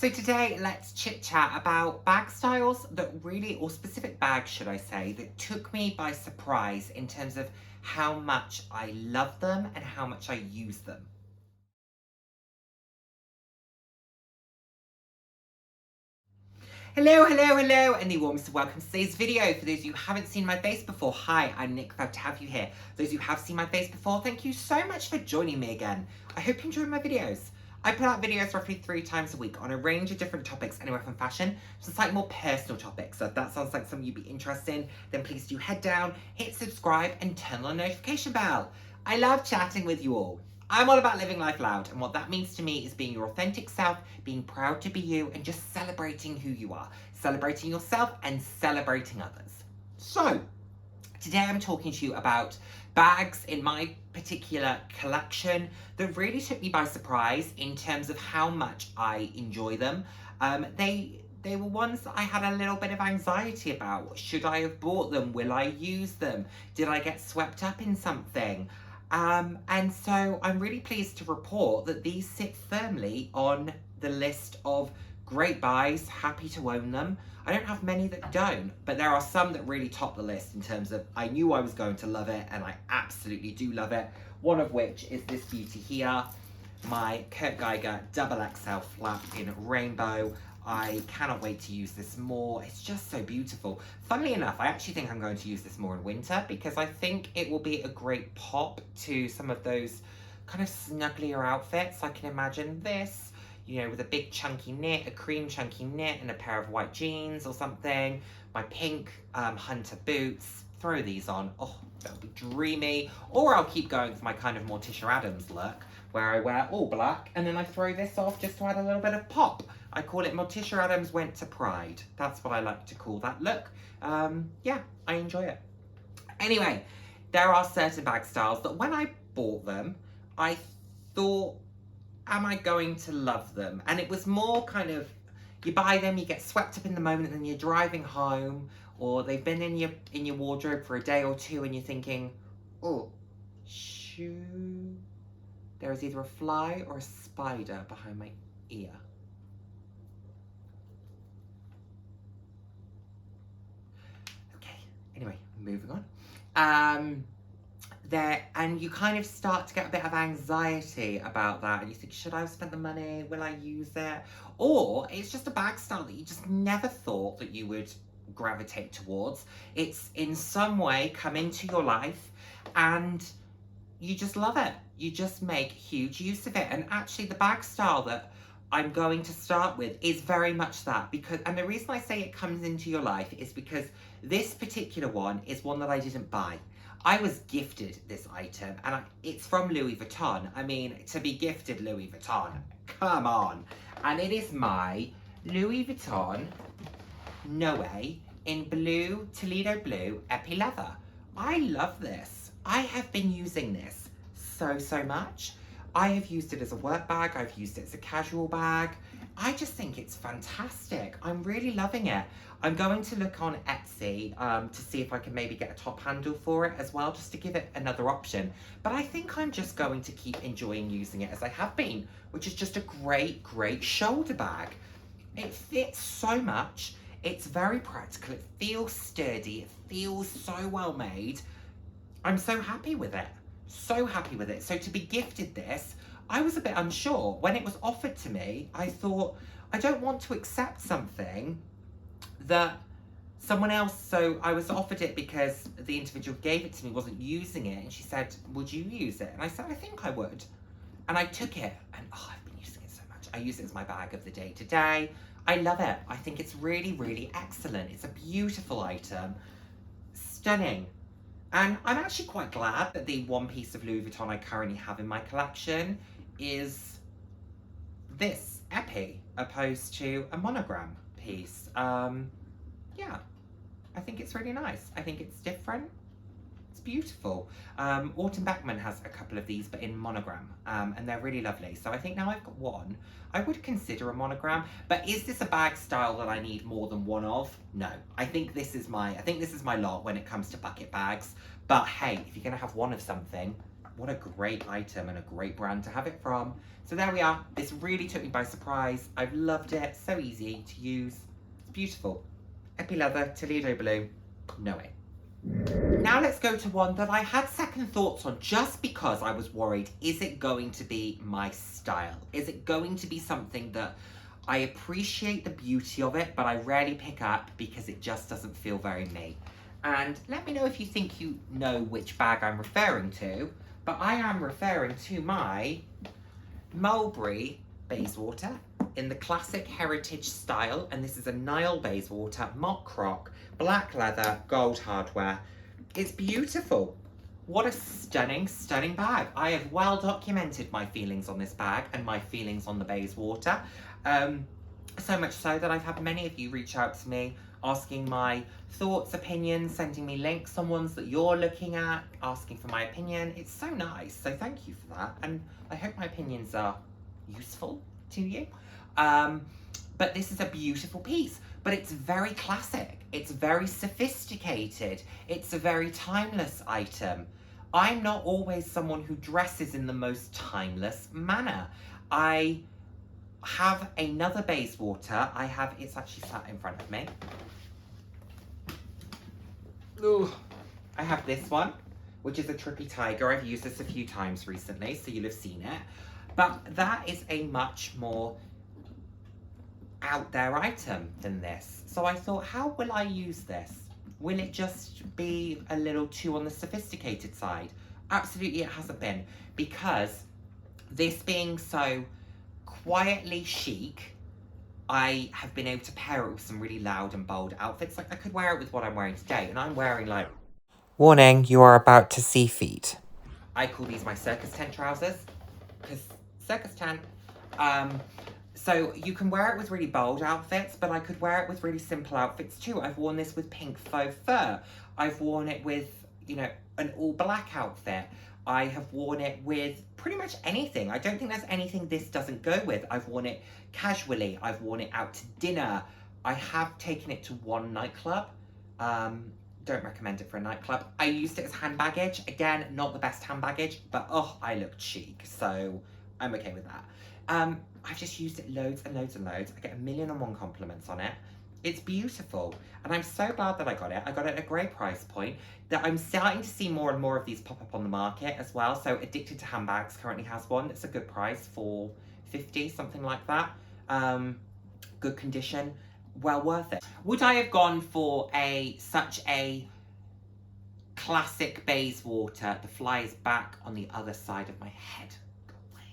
So today, let's chit chat about bag styles that really, or specific bags, should I say, that took me by surprise in terms of how much I love them and how much I use them. Hello, and the warmest of welcome to today's video. For those of you who haven't seen my face before, hi, I'm Nick, glad to have you here. Those of you who have seen my face before, thank you so much for joining me again. I hope you enjoy my videos. I put out videos roughly 3 times a week on a range of different topics, anywhere from fashion to slightly more personal topics. So if that sounds like something you'd be interested in, then please do head down, hit subscribe, and turn on the notification bell. I love chatting with you all. I'm all about living life loud, and what that means to me is being your authentic self, being proud to be you, and just celebrating who you are. Celebrating yourself and celebrating others. So, today I'm talking to you about bags in my particular collection that really took me by surprise in terms of how much I enjoy them. They were ones that I had a little bit of anxiety about. Should I have bought them? Will I use them? Did I get swept up in something? And so I'm really pleased to report that these sit firmly on the list of great buys, happy to own them. I don't have many that don't, but there are some that really top the list in terms of I knew I was going to love it, and I absolutely do love it. One of which is this beauty here, my Kurt Geiger XXL flap in rainbow. I cannot wait to use this more. It's just so beautiful. Funnily enough, I actually think I'm going to use this more in winter because I think it will be a great pop to some of those kind of snugglier outfits. I can imagine this, you know, with a big chunky knit, a cream chunky knit, and a pair of white jeans or something. My pink hunter boots. Throw these on. Oh, that'll be dreamy. Or I'll keep going for my kind of Morticia Adams look, where I wear all black and then I throw this off just to add a little bit of pop. I call it Morticia Adams Went to Pride. That's what I like to call that look. Yeah, I enjoy it. Anyway, there are certain bag styles that when I bought them, I thought, am I going to love them? And it was more kind of, you buy them, you get swept up in the moment, and then you're driving home, or they've been in your wardrobe for a day or two, and you're thinking, oh, shoo. There is either a fly or a spider behind my ear. Okay, anyway, moving on. And you kind of start to get a bit of anxiety about that, and you think, should I have spent the money? Will I use it? Or it's just a bag style that you just never thought that you would gravitate towards. It's in some way come into your life and you just love it. You just make huge use of it. And actually the bag style that I'm going to start with is very much that, because, and the reason I say it comes into your life is because this particular one is one that I didn't buy. I was gifted this item, and it's from Louis Vuitton. I mean, to be gifted Louis Vuitton, come on. And it is my Louis Vuitton Noe in blue, Toledo blue, Epi leather. I love this. I have been using this so much. I have used it as a work bag. I've used it as a casual bag. I just think it's fantastic. I'm really loving it. I'm going to look on Etsy to see if I can maybe get a top handle for it as well, just to give it another option. But I think I'm just going to keep enjoying using it as I have been, which is just a great shoulder bag. It fits so much. It's very practical. It feels sturdy. It feels so well made. I'm so happy with it. So happy with it. So to be gifted this, I was a bit unsure. When it was offered to me, I thought, I don't want to accept something that someone else, so I was offered it because the individual who gave it to me wasn't using it, and she said, would you use it? And I said, I think I would. And I took it, and oh, I've been using it so much. I use it as my bag of the day to day. I love it. I think it's really excellent. It's a beautiful item. Stunning. And I'm actually quite glad that the one piece of Louis Vuitton I currently have in my collection is this Epi, opposed to a monogram piece. Yeah, I think it's really nice. I think it's different. It's beautiful. Autumn Beckman has a couple of these, but in monogram, and they're really lovely. So I think now I've got one. I would consider a monogram, but is this a bag style that I need more than one of? No, I think this is my lot when it comes to bucket bags. But hey, if you're gonna have one of something, What a great item and a great brand to have it from. So there we are. This really took me by surprise. I've loved it. So easy to use. It's beautiful. Epi leather, Toledo blue. Know it. Now let's go to one that I had second thoughts on just because I was worried, is it going to be my style? Is it going to be something that I appreciate the beauty of it, but I rarely pick up because it just doesn't feel very me? And let me know if you think you know which bag I'm referring to, but I am referring to my Mulberry Bayswater in the classic heritage style, and this is a Nile Bayswater mock croc, black leather, gold hardware. It's beautiful. What a stunning, stunning bag. I have well documented my feelings on this bag and my feelings on the Bayswater. So much so that I've had many of you reach out to me asking my thoughts, opinions, sending me links on ones that you're looking at, asking for my opinion. It's so nice, so thank you for that. And I hope my opinions are useful to you. But this is a beautiful piece, but it's very classic. It's very sophisticated. It's a very timeless item. I'm not always someone who dresses in the most timeless manner. I have another Bayswater. It's actually sat in front of me. Ooh. I have this one, which is a Trippy Tiger. I've used this a few times recently, so you'll have seen it. But that is a much more out there item than this. So I thought, how will I use this? Will it just be a little too on the sophisticated side? Absolutely it hasn't been, because this being so quietly chic, I have been able to pair it with some really loud and bold outfits. Like I could wear it with what I'm wearing today, and I'm wearing like... Warning, you are about to see feet. I call these my circus tent trousers, because circus tent. So you can wear it with really bold outfits, but I could wear it with really simple outfits too. I've worn this with pink faux fur. I've worn it with, you know, an all black outfit. I have worn it with pretty much anything. I don't think there's anything this doesn't go with. I've worn it casually. I've worn it out to dinner. I have taken it to one nightclub. Don't recommend it for a nightclub. I used it as hand baggage. Again, not the best hand baggage, but oh, I look chic, so I'm okay with that. I've just used it loads and loads and loads. I get 1,000,001 compliments on it. It's beautiful, and I'm so glad that I got it. I got it at a great price point. That I'm starting to see more and more of these pop up on the market as well. So Addicted to Handbags currently has one. It's a good price, $4.50, something like that. Good condition, well worth it. Would I have gone for such a classic Bayswater? The fly is back on the other side of my head. Go away.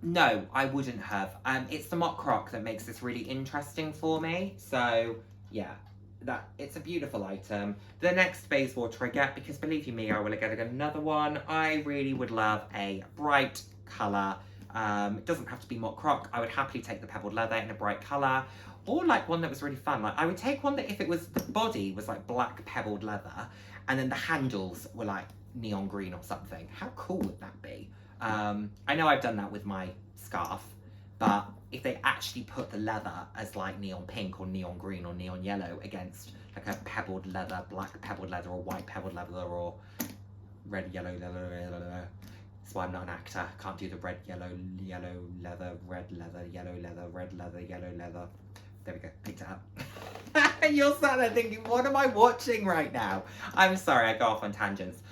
No, I wouldn't have. It's the mock croc that makes this really interesting for me. So yeah, it's a beautiful item. The next Bayswater I get, because believe you me, I will get another one. I really would love a bright colour. It doesn't have to be mock croc. I would happily take the pebbled leather in a bright colour, or like one that was really fun. Like I would take one that if it was, the body was like black pebbled leather, and then the handles were like neon green or something. How cool would that be? I know I've done that with my scarf, but if they actually put the leather as like neon pink or neon green or neon yellow against like a pebbled leather, black pebbled leather or white pebbled leather or red, yellow leather. That's why I'm not an actor. I can't do the red, yellow leather, red leather, yellow leather, red leather, yellow leather. There we go, picked it up. You're sat there thinking, what am I watching right now? I'm sorry, I go off on tangents.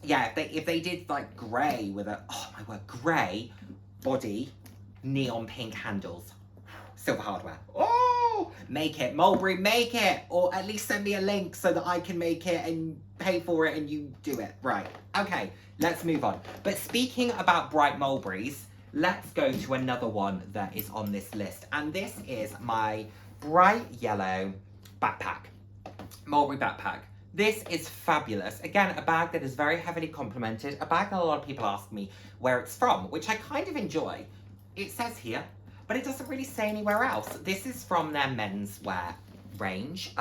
Yeah, if they did like grey with a, oh my word, grey body, neon pink handles, silver hardware. Oh, make it, Mulberry, make it, or at least send me a link so that I can make it and pay for it and you do it. Right, okay, let's move on. But speaking about bright mulberries, let's go to another one that is on this list. And this is my bright yellow backpack, Mulberry backpack. This is fabulous. Again, a bag that is very heavily complimented, a bag that a lot of people ask me where it's from, which I kind of enjoy. It says here, but it doesn't really say anywhere else. This is from their menswear range,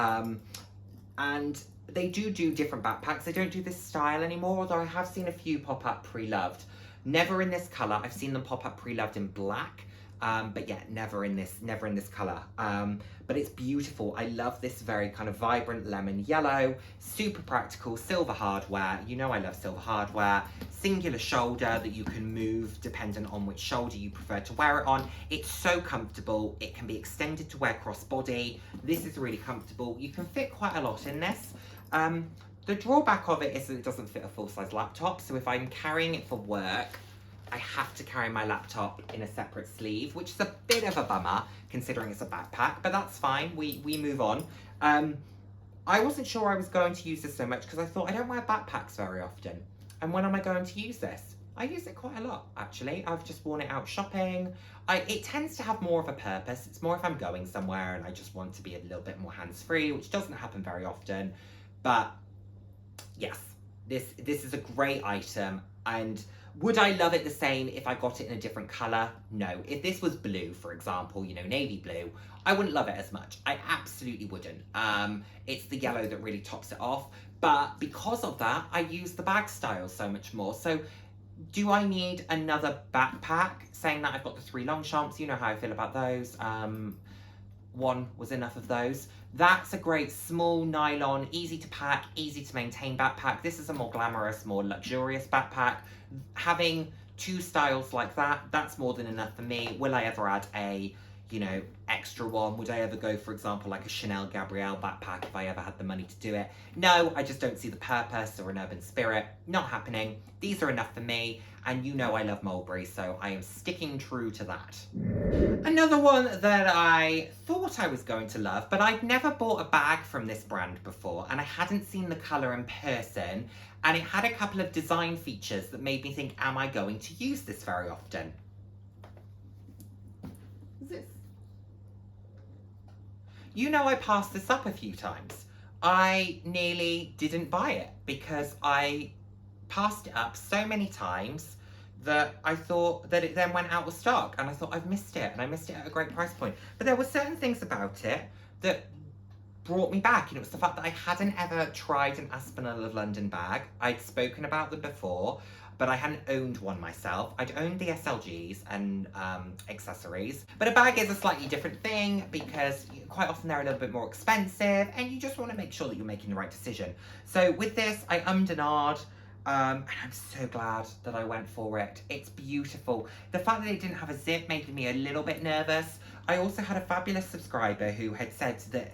and they do different backpacks. They don't do this style anymore, although I have seen a few pop up pre-loved. Never in this colour. I've seen them pop up pre-loved in black. But yeah, never in this color. But it's beautiful. I love this very kind of vibrant lemon yellow, super practical, silver hardware. You know I love silver hardware. Singular shoulder that you can move dependent on which shoulder you prefer to wear it on. It's so comfortable. It can be extended to wear crossbody. This is really comfortable. You can fit quite a lot in this. The drawback of it is that it doesn't fit a full-size laptop. So if I'm carrying it for work, I have to carry my laptop in a separate sleeve, which is a bit of a bummer considering it's a backpack, but that's fine. We move on. I wasn't sure I was going to use this so much because I thought I don't wear backpacks very often. And when am I going to use this? I use it quite a lot, actually. I've just worn it out shopping. It tends to have more of a purpose. It's more if I'm going somewhere and I just want to be a little bit more hands-free, which doesn't happen very often. But yes, this is a great item. And would I love it the same if I got it in a different colour? No. If this was blue, for example, you know, navy blue, I wouldn't love it as much. I absolutely wouldn't. It's the yellow that really tops it off. But because of that, I use the bag style so much more. So do I need another backpack? Saying that I've got the 3 Longchamps, you know how I feel about those. One was enough of those. That's a great small nylon, easy to pack, easy to maintain backpack. This is a more glamorous, more luxurious backpack. Having 2 styles like that, that's more than enough for me. Will I ever add a, you know, extra one? Would I ever go, for example, like a Chanel Gabrielle backpack if I ever had the money to do it? No, I just don't see the purpose or an urban spirit. Not happening. These are enough for me. And you know I love Mulberry, so I am sticking true to that. Another one that I thought I was going to love, but I'd never bought a bag from this brand before, and I hadn't seen the colour in person, and it had a couple of design features that made me think, am I going to use this very often? What's this? You know I passed this up a few times. I nearly didn't buy it because I passed it up so many times that I thought that it then went out of stock, and I thought I've missed it, and I missed it at a great price point. But there were certain things about it that brought me back, and it was the fact that I hadn't ever tried an Aspinal of London bag. I'd spoken about them before, but I hadn't owned one myself. I'd owned the SLGs and accessories, but a bag is a slightly different thing because quite often they're a little bit more expensive, and you just want to make sure that you're making the right decision. So with this, I ummed and ahed. And I'm so glad that I went for it. It's beautiful. The fact that it didn't have a zip made me a little bit nervous. I also had a fabulous subscriber who had said that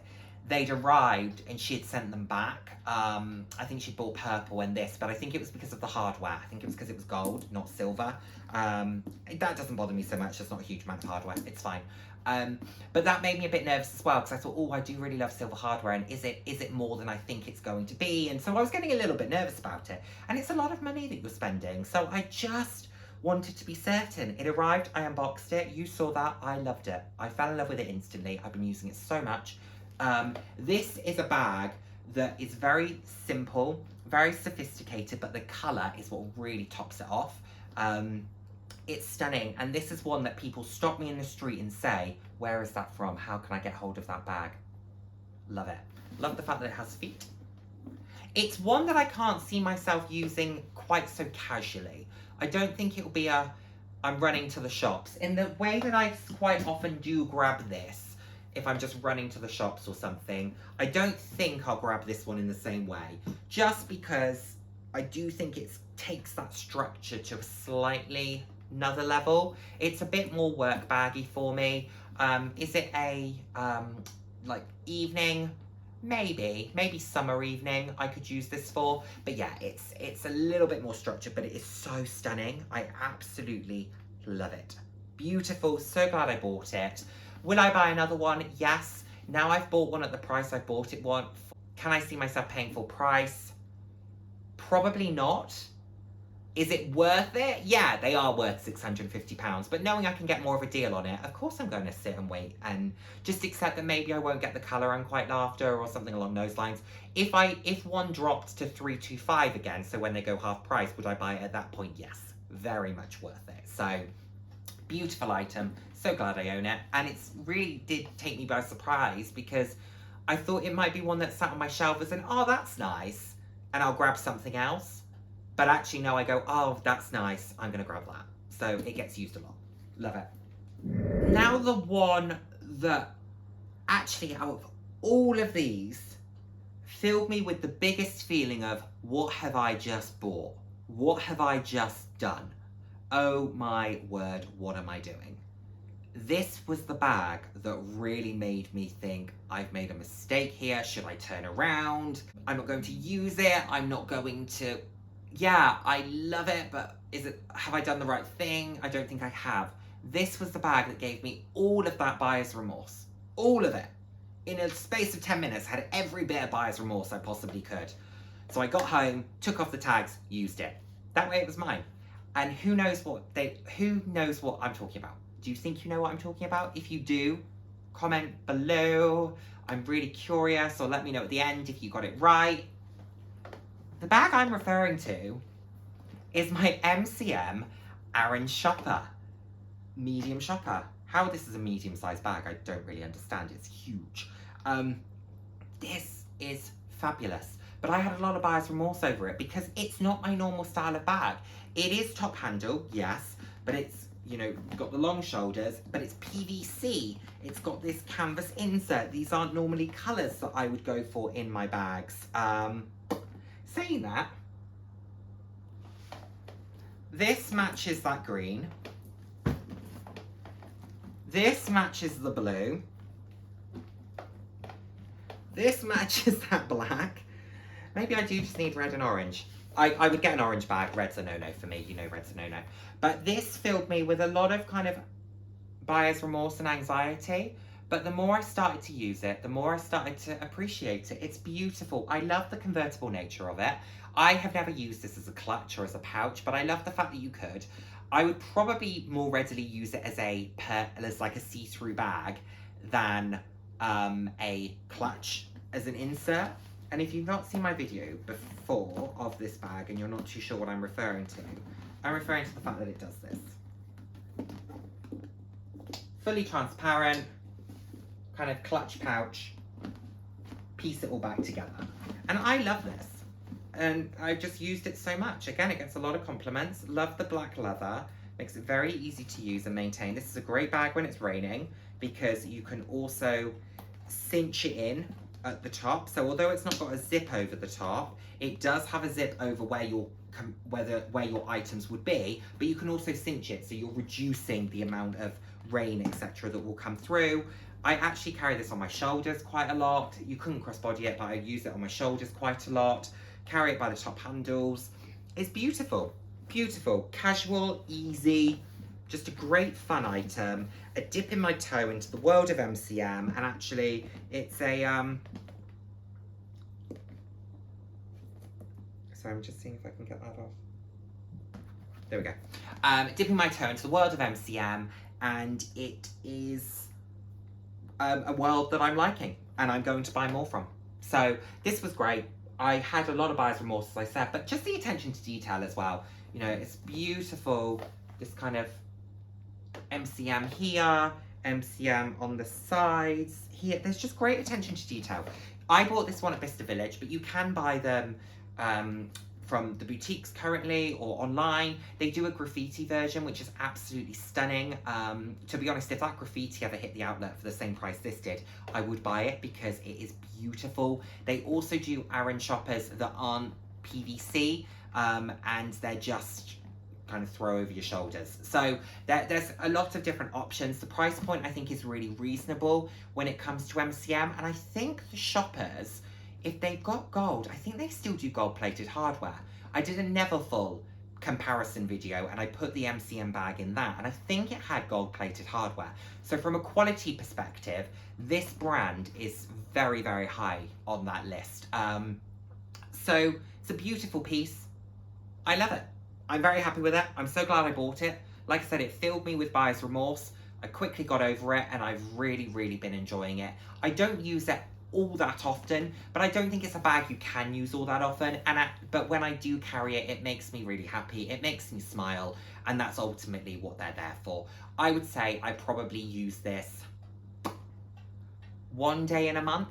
they'd arrived and she had sent them back. I think she bought purple and this, but I think it was because of the hardware. I think it was because it was gold, not silver. That doesn't bother me so much. There's not a huge amount of hardware. It's fine. But that made me a bit nervous as well because I thought, oh, I do really love silver hardware, and is it more than I think it's going to be? And so I was getting a little bit nervous about it. And it's a lot of money that you're spending. So I just wanted to be certain. It arrived, I unboxed it, you saw that, I loved it. I fell in love with it instantly. I've been using it so much. This is a bag that is very simple, very sophisticated, but the colour is what really tops it off. It's stunning, and this is one that people stop me in the street and say, where is that from? How can I get hold of that bag? Love it. Love the fact that it has feet. It's one that I can't see myself using quite so casually. I don't think it'll be a, I'm running to the shops. In the way that I quite often do grab this, if I'm just running to the shops or something, I don't think I'll grab this one in the same way. Just because I do think it takes that structure to a slightly another level. It's a bit more work baggy for me. Is it a like evening? Maybe summer evening I could use this for. But yeah, it's a little bit more structured, but it is so stunning. I absolutely love it. Beautiful, so glad I bought it. Will I buy another one? Yes. Now I've bought one at the price I bought it one. Can I see myself paying full price? Probably not. Is it worth it? Yeah, they are worth £650, but knowing I can get more of a deal on it, of course I'm going to sit and wait and just accept that maybe I won't get the colour I'm quite after or something along those lines. If one dropped to £325 again, so when they go half price, would I buy it at that point? Yes, very much worth it. So, beautiful item, so glad I own it. And it's really did take me by surprise because I thought it might be one that sat on my shelf as an, oh, that's nice, and I'll grab something else. But actually, no, I go, oh, that's nice, I'm going to grab that. So it gets used a lot. Love it. Now the one that actually out of all of these filled me with the biggest feeling of, what have I just bought? What have I just done? Oh my word, what am I doing? This was the bag that really made me think, I've made a mistake here. Should I turn around? I'm not going to use it. I'm not going to, yeah, I love it, but have I done the right thing? I don't think I have. This was the bag that gave me all of that buyer's remorse. All of it. In a space of 10 minutes, I had every bit of buyer's remorse I possibly could. So I got home, took off the tags, used it. That way it was mine. And who knows what I'm talking about? Do you think you know what I'm talking about? If you do, comment below. I'm really curious, or let me know at the end if you got it right. The bag I'm referring to is my MCM Aaron shopper, medium shopper. How this is a medium-sized bag, I don't really understand. It's huge. This is fabulous. But I had a lot of buyer's remorse over it because it's not my normal style of bag. It is top handle, yes, but it's, you know, got the long shoulders, but it's PVC. It's got this canvas insert. These aren't normally colours that I would go for in my bags. Saying that, this matches that green. This matches the blue. This matches that black. Maybe I do just need red and orange. I would get an orange bag. Red's a no-no for me. You know red's a no-no. But this filled me with a lot of kind of buyer's remorse and anxiety. But the more I started to use it, the more I started to appreciate it. It's beautiful. I love the convertible nature of it. I have never used this as a clutch or as a pouch, but I love the fact that you could. I would probably more readily use it as like a see-through bag than a clutch as an insert. And if you've not seen my video before of this bag and you're not too sure what I'm referring to, I'm referring to the fact that it does this. Fully transparent, kind of clutch pouch, piece it all back together. And I love this. And I just used it so much. Again, it gets a lot of compliments. Love the black leather. Makes it very easy to use and maintain. This is a great bag when it's raining because you can also cinch it in at the top. So although it's not got a zip over the top, it does have a zip over where your items would be, but you can also cinch it, so you're reducing the amount of rain, etc., that will come through. I actually carry this on my shoulders quite a lot. You couldn't crossbody it, but I use it on my shoulders quite a lot. Carry it by the top handles. It's beautiful, beautiful, casual, easy, just a great fun item. A dip in my toe into the world of MCM, and actually it's a, so I'm just seeing if I can get that off. There we go. Dipping my toe into the world of MCM, and it is a world that I'm liking and I'm going to buy more from. So this was great. I had a lot of buyer's remorse, as I said, but just the attention to detail as well. You know, it's beautiful, this kind of MCM here, MCM on the sides here. There's just great attention to detail. I bought this one at Bicester Village, but you can buy them from the boutiques currently or online. They do a graffiti version, which is absolutely stunning. To be honest, if that graffiti ever hit the outlet for the same price this did, I would buy it because it is beautiful. They also do Aaron shoppers that aren't PVC, and they're just kind of throw over your shoulders. So there's a lot of different options. The price point I think is really reasonable when it comes to MCM, and I think the shoppers, if they've got gold, I think they still do gold-plated hardware. I did a Neverfull comparison video and I put the MCM bag in that, and I think it had gold-plated hardware. So from a quality perspective, this brand is very, very high on that list. So it's a beautiful piece. I love it. I'm very happy with it. I'm so glad I bought it. Like I said, it filled me with buyer's remorse. I quickly got over it and I've really, really been enjoying it. I don't use it all that often, but I don't think it's a bag you can use all that often. But when I do carry it, it makes me really happy. It makes me smile, and that's ultimately what they're there for. I would say I probably use this one day in a month,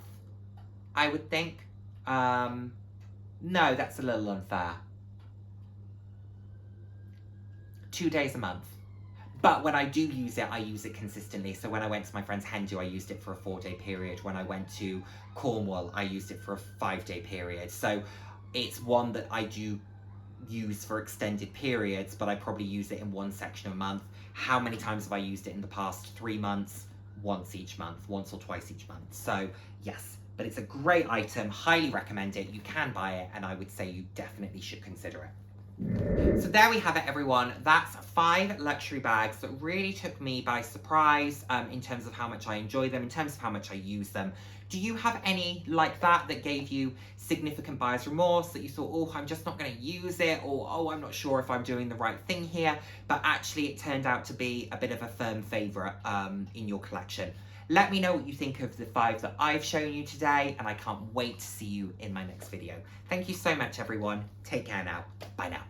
I would think. No, that's a little unfair. 2 days a month. But when I do use it, I use it consistently. So when I went to my friend's hen do, I used it for a 4-day period. When I went to Cornwall, I used it for a 5-day period. So it's one that I do use for extended periods, but I probably use it in one section a month. How many times have I used it in the past 3 months? Once each month, once or twice each month. So yes, but it's a great item, highly recommend it. You can buy it, and I would say you definitely should consider it. So there we have it, everyone. That's 5 luxury bags that really took me by surprise in terms of how much I enjoy them, in terms of how much I use them. Do you have any like that gave you significant buyer's remorse, that you thought, oh, I'm just not going to use it, or oh, I'm not sure if I'm doing the right thing here, but actually it turned out to be a bit of a firm favourite in your collection? Let me know what you think of the 5 that I've shown you today, and I can't wait to see you in my next video. Thank you so much, everyone. Take care now. Bye now.